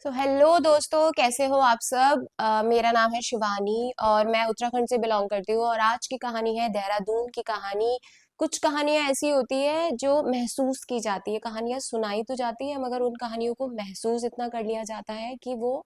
Hello दोस्तों, कैसे हो आप सब। मेरा नाम है शिवानी और मैं उत्तराखंड से बिलोंग करती हूँ। और आज की कहानी है देहरादून की कहानी। कुछ कहानियां ऐसी होती है जो महसूस की जाती है। कहानियां सुनाई तो जाती है मगर उन कहानियों को महसूस इतना कर लिया जाता है कि वो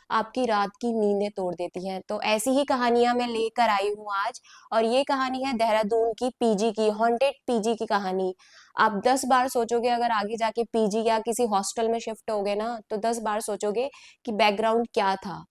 आपकी रात की नींदें तोड़ देती हैं। तो ऐसी ही कहानियां मैं लेकर आई हूँ आज। और ये कहानी है देहरादून की पीजी की, हॉन्टेड पीजी की कहानी। आप 10 बार सोचोगे, अगर आगे जाके पीजी या किसी हॉस्टल में शिफ्ट होगे ना, तो 10 बार सोचोगे कि बैकग्राउंड क्या था।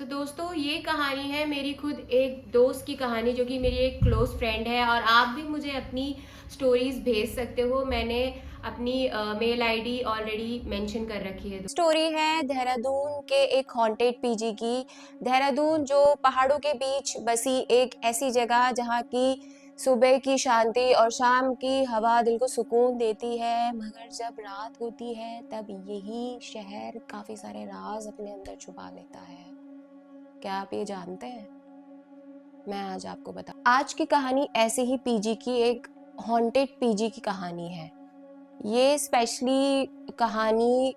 दोस्तों, ये कहानी है मेरी खुद एक दोस्त की कहानी, जो कि मेरी एक क्लोज फ्रेंड है। और आप भी मुझे अपनी स्टोरीज भेज सकते हो। मैंने अपनी मेल आईडी ऑलरेडी मेंशन कर रखी है। स्टोरी है देहरादून के एक हॉन्टेड पीजी की। देहरादून जो पहाड़ों के बीच बसी एक ऐसी जगह जहाँ की सुबह की शांति और शाम की हवा दिल को सुकून देती है, मगर जब रात होती है तब यही शहर काफी सारे राज अपने अंदर छुपा लेता है। क्या आप ये जानते हैं? मैं आज आपको बता, आज की कहानी ऐसे ही पीजी की एक हॉन्टेड पीजी की कहानी है। ये स्पेशली कहानी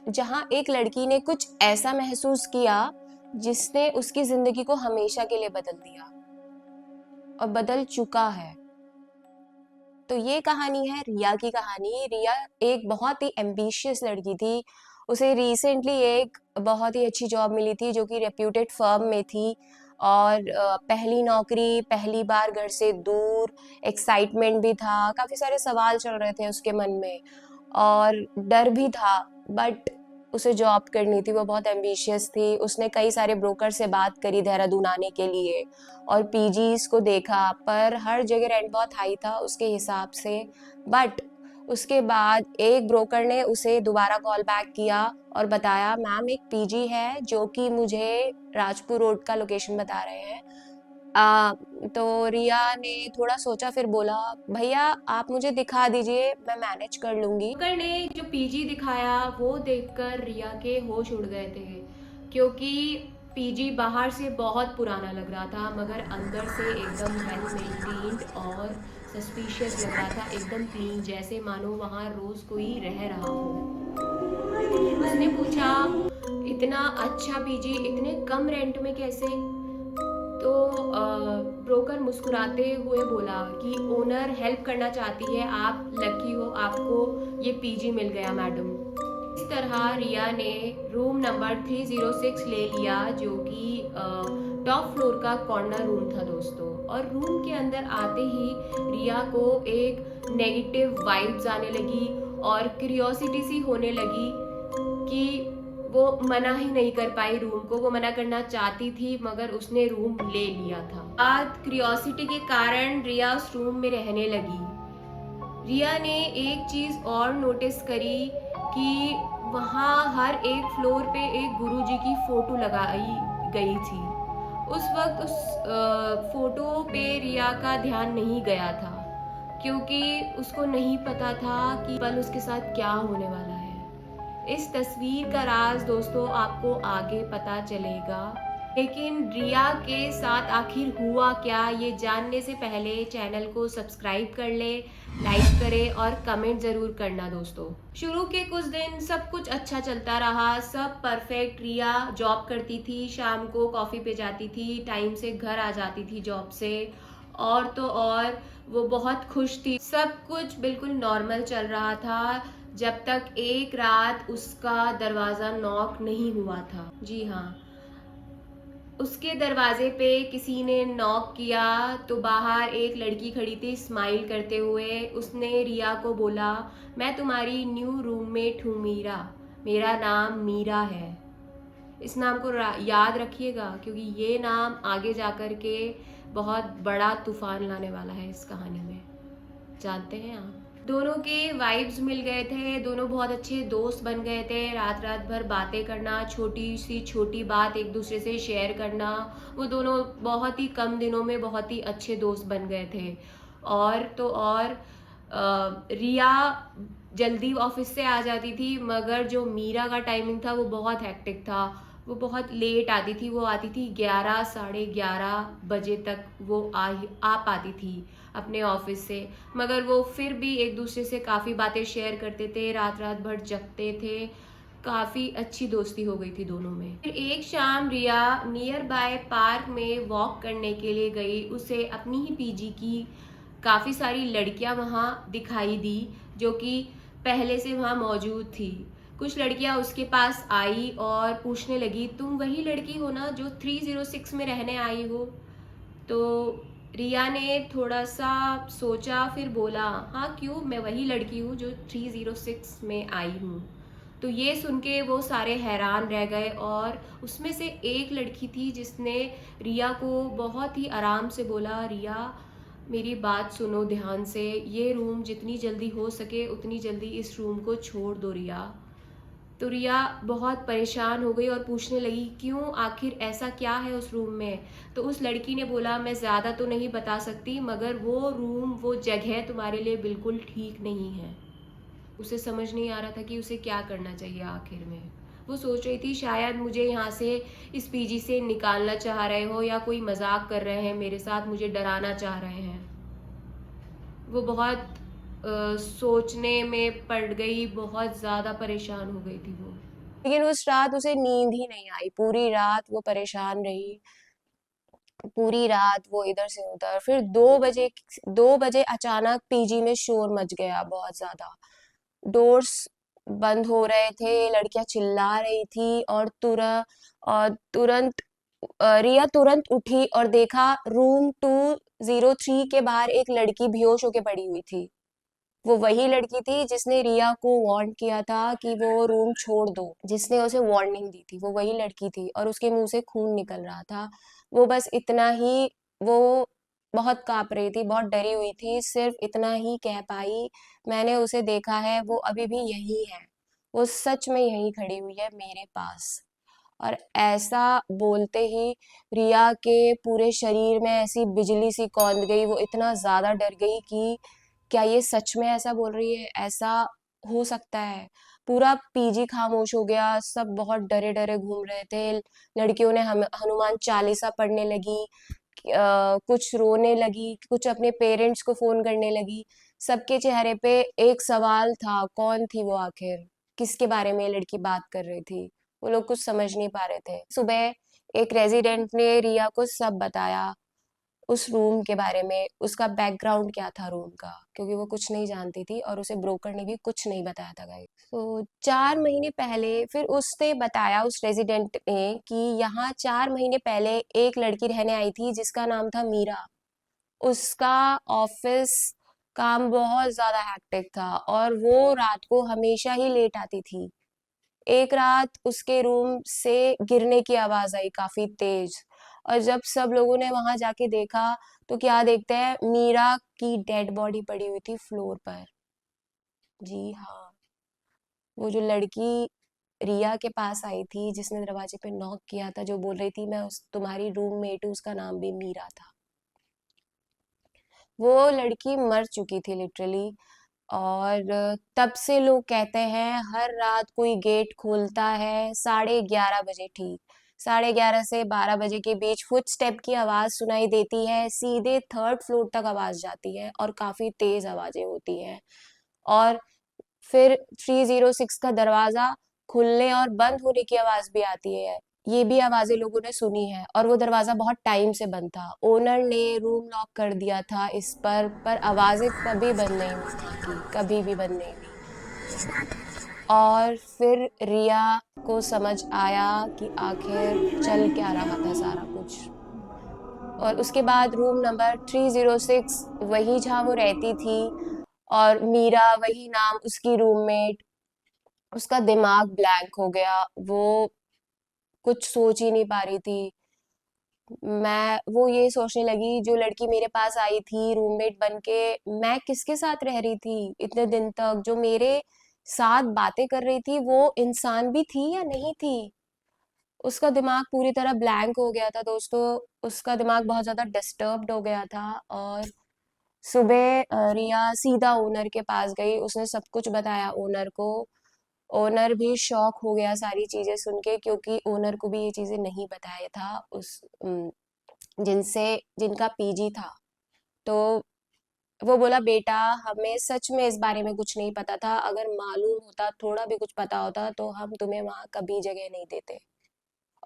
जहां एक लड़की ने कुछ ऐसा महसूस किया जिसने उसकी जिंदगी को हमेशा के लिए बदल दिया और बदल चुका है। तो ये कहानी है रिया की कहानी। रिया एक बहुत ही एम्बिशियस लड़की थी। उसे रिसेंटली एक बहुत ही अच्छी जॉब मिली थी जो कि रेप्यूटेड फर्म में थी। और पहली नौकरी, पहली बार घर से दूर, एक्साइटमेंट भी था, काफी सारे सवाल चल रहे थे उसके मन में और डर भी था। बट उसे जॉब करनी थी, वो बहुत एम्बिशियस थी। उसने कई सारे ब्रोकर से बात करी देहरादून आने के लिए और पीजीज को देखा, पर हर जगह रेंट बहुत हाई था उसके हिसाब से। बट उसके बाद एक ब्रोकर ने उसे दोबारा कॉल बैक किया और बताया, मैम एक पीजी है जो कि मुझे राजपुर रोड का लोकेशन बता रहे हैं। आ, तो रिया ने थोड़ा सोचा, फिर बोला, भैया आप मुझे दिखा दीजिए, मैं मैनेज कर लूंगी। ब्रोकर ने जो पीजी दिखाया वो देखकर रिया के होश उड़ गए थे, क्योंकि पीजी बाहर से बहुत पुराना लग रहा था मगर अंदर से एकदम वेल मेंटेन्ड और सस्पिशियस लग रहा था, एकदम क्लीन, जैसे मानो वहाँ रोज कोई रह रहा हो। उसने पूछा, इतना अच्छा पीजी इतने कम रेंट में कैसे? तो ब्रोकर मुस्कुराते हुए बोला कि ओनर हेल्प करना चाहती है, आप लकी हो, आपको ये पीजी मिल गया मैडम। इस तरह रिया ने रूम नंबर 306 ले लिया, जो कि टॉप फ्लोर का कॉर्नर रूम था दोस्तों। और रूम के अंदर आते ही रिया को एक नेगेटिव वाइब्स आने लगी और क्यूरियोसिटी सी होने लगी कि वो मना ही नहीं कर पाई रूम को। वो मना करना चाहती थी मगर उसने रूम ले लिया था। आज क्यूरियोसिटी के कारण रिया उस रूम में रहने लगी। रिया ने एक चीज और नोटिस करी कि वहाँ हर एक फ्लोर पे एक गुरुजी की फोटो लगाई गई थी। उस वक्त उस फोटो पे रिया का ध्यान नहीं गया था, क्योंकि उसको नहीं पता था कि कल उसके साथ क्या होने वाला है। इस तस्वीर का राज दोस्तों आपको आगे पता चलेगा। लेकिन रिया के साथ आखिर हुआ क्या, ये जानने से पहले चैनल को सब्सक्राइब कर ले, लाइक करें और कमेंट जरूर करना दोस्तों। शुरू के कुछ दिन सब कुछ अच्छा चलता रहा, सब परफेक्ट। रिया जॉब करती थी, शाम को कॉफी पे जाती थी, टाइम से घर आ जाती थी जॉब से। और तो और वो बहुत खुश थी, सब कुछ बिल्कुल नॉर्मल चल रहा था, जब तक एक रात उसका दरवाजा नॉक नहीं हुआ था। जी हाँ, उसके दरवाजे पे किसी ने नॉक किया तो बाहर एक लड़की खड़ी थी स्माइल करते हुए। उसने रिया को बोला, मैं तुम्हारी न्यू रूममेट हूँ मीरा, मेरा नाम मीरा है। इस नाम को याद रखिएगा, क्योंकि ये नाम आगे जाकर के बहुत बड़ा तूफान लाने वाला है इस कहानी में। जानते हैं आप? दोनों के वाइब्स मिल गए थे, दोनों बहुत अच्छे दोस्त बन गए थे। रात रात भर बातें करना, छोटी सी छोटी बात एक दूसरे से शेयर करना, वो दोनों बहुत ही कम दिनों में बहुत ही अच्छे दोस्त बन गए थे। और तो और रिया जल्दी ऑफिस से आ जाती थी, मगर जो मीरा का टाइमिंग था वो बहुत हेक्टिक था। वो बहुत लेट आती थी, वो आती थी 11 साढ़े 11 बजे तक वो आ पाती थी अपने ऑफिस से। मगर वो फिर भी एक दूसरे से काफ़ी बातें शेयर करते थे, रात रात भर जगते थे, काफ़ी अच्छी दोस्ती हो गई थी दोनों में। फिर एक शाम रिया नियर बाय पार्क में वॉक करने के लिए गई। उसे अपनी ही पीजी की काफ़ी सारी लड़कियां वहाँ दिखाई दी जो कि पहले से वहाँ मौजूद थी। कुछ लड़कियां उसके पास आई और पूछने लगी, तुम वही लड़की हो ना जो 306 में रहने आई हो? तो रिया ने थोड़ा सा सोचा, फिर बोला, हाँ क्यों, मैं वही लड़की हूँ जो 306 में आई हूँ। तो ये सुन के वो सारे हैरान रह गए और उसमें से एक लड़की थी जिसने रिया को बहुत ही आराम से बोला, रिया मेरी बात सुनो ध्यान से, ये रूम जितनी जल्दी हो सके उतनी जल्दी इस रूम को छोड़ दो रिया। तो रिया बहुत परेशान हो गई और पूछने लगी, क्यों, आखिर ऐसा क्या है उस रूम में? तो उस लड़की ने बोला, मैं ज़्यादा तो नहीं बता सकती मगर वो रूम, वो जगह तुम्हारे लिए बिल्कुल ठीक नहीं है। उसे समझ नहीं आ रहा था कि उसे क्या करना चाहिए आखिर में। वो सोच रही थी शायद मुझे यहाँ से, इस पीजी से निकालना चाह रहे हो या कोई मजाक कर रहे हैं मेरे साथ, मुझे डराना चाह रहे हैं। वो बहुत सोचने में पड़ गई, बहुत ज़्यादा परेशान हो गई थी वो। लेकिन उस रात उसे नींद ही नहीं आई, पूरी रात वो परेशान रही। पूरी रात वो इधर से उधर। फिर 2 बजे अचानक पीजी में शोर मच गया बहुत ज्यादा। डोर्स बंद हो रहे थे, लड़कियां चिल्ला रही थी और तुरंत रिया तुरंत उठी और देखा रूम 203 के बाहर एक लड़की बेहोश होके पड़ी हुई थी। वो वही लड़की थी जिसने रिया को वार्न किया था कि वो रूम छोड़ दो, जिसने उसे वार्निंग दी थी, वो वही लड़की थी और उसके मुंह से खून निकल रहा था। वो बस इतना ही, वो बहुत कांप रही थी, बहुत डरी हुई थी, सिर्फ इतना ही कह पाई, मैंने उसे देखा है, वो अभी भी यही है, वो सच में यहीं खड़ी हुई है मेरे पास। और ऐसा बोलते ही रिया के पूरे शरीर में ऐसी बिजली सी कौंध गई, वो इतना ज्यादा डर गई कि क्या ये सच में ऐसा बोल रही है, ऐसा हो सकता है? पूरा पीजी खामोश हो गया, सब बहुत डरे डरे घूम रहे थे। लड़कियों ने हम हनुमान चालीसा पढ़ने लगी, कुछ रोने लगी, कुछ अपने पेरेंट्स को फोन करने लगी। सबके चेहरे पे एक सवाल था, कौन थी वो आखिर, किसके बारे में ये लड़की बात कर रही थी? वो लोग कुछ समझ नहीं पा रहे थे। सुबह एक रेजिडेंट ने रिया को सब बताया, उस रूम के बारे में, उसका बैकग्राउंड क्या था रूम का, क्योंकि वो कुछ नहीं जानती थी और उसे ब्रोकर ने भी कुछ नहीं बताया था गाइस। तो 4 महीने पहले फिर उसने बताया, उस रेजिडेंट ने, कि यहाँ 4 महीने पहले एक लड़की रहने आई थी जिसका नाम था मीरा। उसका ऑफिस काम बहुत ज्यादा हैक्टिक था और वो रात को हमेशा ही लेट आती थी। एक रात उसके रूम से गिरने की आवाज आई काफी तेज, और जब सब लोगों ने वहां जाके देखा तो क्या देखते हैं, मीरा की डेड बॉडी पड़ी हुई थी फ्लोर पर। जी हाँ, वो जो लड़की रिया के पास आई थी, जिसने दरवाजे पे नॉक किया था, जो बोल रही थी मैं उस तुम्हारी रूममेट हूँ, उसका नाम भी मीरा था। वो लड़की मर चुकी थी लिटरली। और तब से लोग कहते हैं हर रात कोई गेट खोलता है 11:30 बजे, ठीक 11:30 से 12 बजे के बीच फुटस्टेप की आवाज सुनाई देती है, सीधे 3rd फ्लोर तक आवाज जाती है और काफी तेज आवाजें होती हैं। और फिर 306 का दरवाजा खुलने और बंद होने की आवाज भी आती है। ये भी आवाजें लोगों ने सुनी है, और वो दरवाजा बहुत टाइम से बंद था, ओनर ने रूम लॉक कर दिया था इस पर आवाजें कभी बंद नहीं हुई वहां की, कभी भी बंद नहीं हुई। और फिर रिया को समझ आया कि आखिर चल क्या रहा था सारा कुछ। और उसके बाद रूम नंबर 306, वही जहाँ वो रहती थी, और मीरा वही नाम, उसकी रूममेट, उसका दिमाग ब्लैंक हो गया, वो कुछ सोच ही नहीं पा रही थी। वो ये सोचने लगी, जो लड़की मेरे पास आई थी रूममेट बन के, मैं किसके साथ रह रही थी इतने दिन तक, जो मेरे साथ बातें कर रही थी, वो इंसान भी थी या नहीं थी? उसका दिमाग पूरी तरह ब्लैंक हो गया था दोस्तों, उसका दिमाग बहुत ज्यादा डिस्टर्ब्ड हो गया था। और सुबह रिया सीधा ओनर के पास गई, उसने सब कुछ बताया ओनर को। ओनर भी शॉक हो गया सारी चीजें सुन के, क्योंकि ओनर को भी ये चीजें नहीं बताया था उस जिनसे जिनका पीजी था। तो वो बोला, बेटा हमें सच में इस बारे में कुछ नहीं पता था, अगर मालूम होता, थोड़ा भी कुछ पता होता तो हम तुम्हें वहां कभी जगह नहीं देते।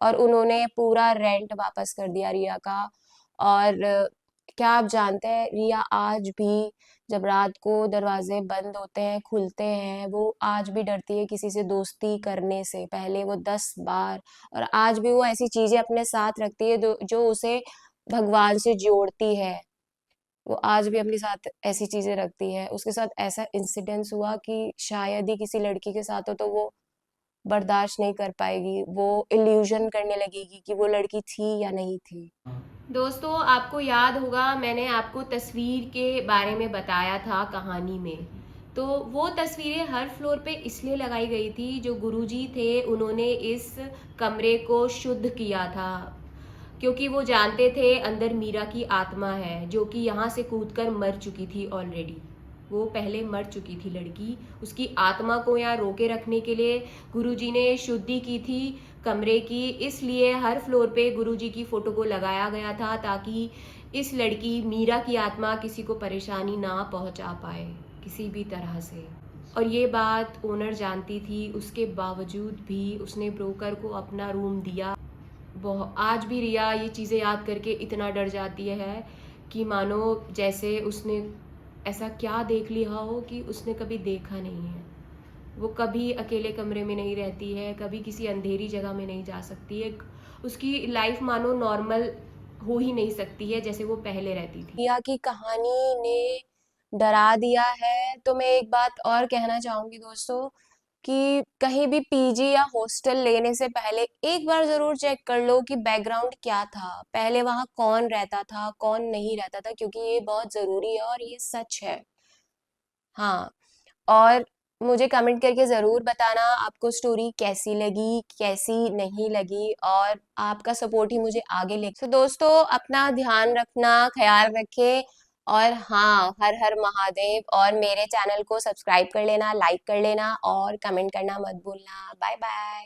और उन्होंने पूरा रेंट वापस कर दिया रिया का। और क्या आप जानते हैं, रिया आज भी जब रात को दरवाजे बंद होते हैं खुलते हैं, वो आज भी डरती है किसी से दोस्ती करने से पहले वो 10 बार। और आज भी वो ऐसी चीजें अपने साथ रखती है जो उसे भगवान से जोड़ती है। वो आज भी अपने साथ ऐसी चीजें रखती है। उसके साथ ऐसा इंसिडेंस हुआ कि शायद ही किसी लड़की के साथ हो तो वो बर्दाश्त नहीं कर पाएगी, वो इल्यूजन करने लगेगी कि वो लड़की थी या नहीं थी। दोस्तों, आपको याद होगा मैंने आपको तस्वीर के बारे में बताया था कहानी में। तो वो तस्वीरें हर फ्लोर पे इसलिए लगाई गई थी, जो गुरुजी थे उन्होंने इस कमरे को शुद्ध किया था, क्योंकि वो जानते थे अंदर मीरा की आत्मा है जो कि यहाँ से कूदकर मर चुकी थी ऑलरेडी। वो पहले मर चुकी थी लड़की, उसकी आत्मा को यहाँ रोके रखने के लिए गुरुजी ने शुद्धि की थी कमरे की। इसलिए हर फ्लोर पे गुरुजी की फोटो को लगाया गया था, ताकि इस लड़की मीरा की आत्मा किसी को परेशानी ना पहुंचा पाए किसी भी तरह से। और ये बात ओनर जानती थी, उसके बावजूद भी उसने ब्रोकर को अपना रूम दिया। आज भी रिया ये चीज़ें याद करके इतना डर जाती है कि मानो जैसे उसने ऐसा क्या देख लिया हो कि उसने कभी देखा नहीं है। वो कभी अकेले कमरे में नहीं रहती है, कभी किसी अंधेरी जगह में नहीं जा सकती है। उसकी लाइफ मानो नॉर्मल हो ही नहीं सकती है जैसे वो पहले रहती थी। रिया की कहानी ने डरा दिया है। तो मैं एक बात और कहना चाहूंगी दोस्तों, कि कहीं भी पीजी या हॉस्टल लेने से पहले एक बार जरूर चेक कर लो कि बैकग्राउंड क्या था, पहले वहां कौन रहता था कौन नहीं रहता था, क्योंकि ये बहुत जरूरी है और ये सच है। हाँ। और मुझे कमेंट करके ज़रूर बताना आपको स्टोरी कैसी लगी, कैसी नहीं लगी, और आपका सपोर्ट ही मुझे आगे ले। तो दोस्तों, अपना ध्यान रखना, ख्याल रखें। और हाँ, हर हर महादेव। और मेरे चैनल को सब्सक्राइब कर लेना, लाइक कर लेना और कमेंट करना मत भूलना। Bye bye.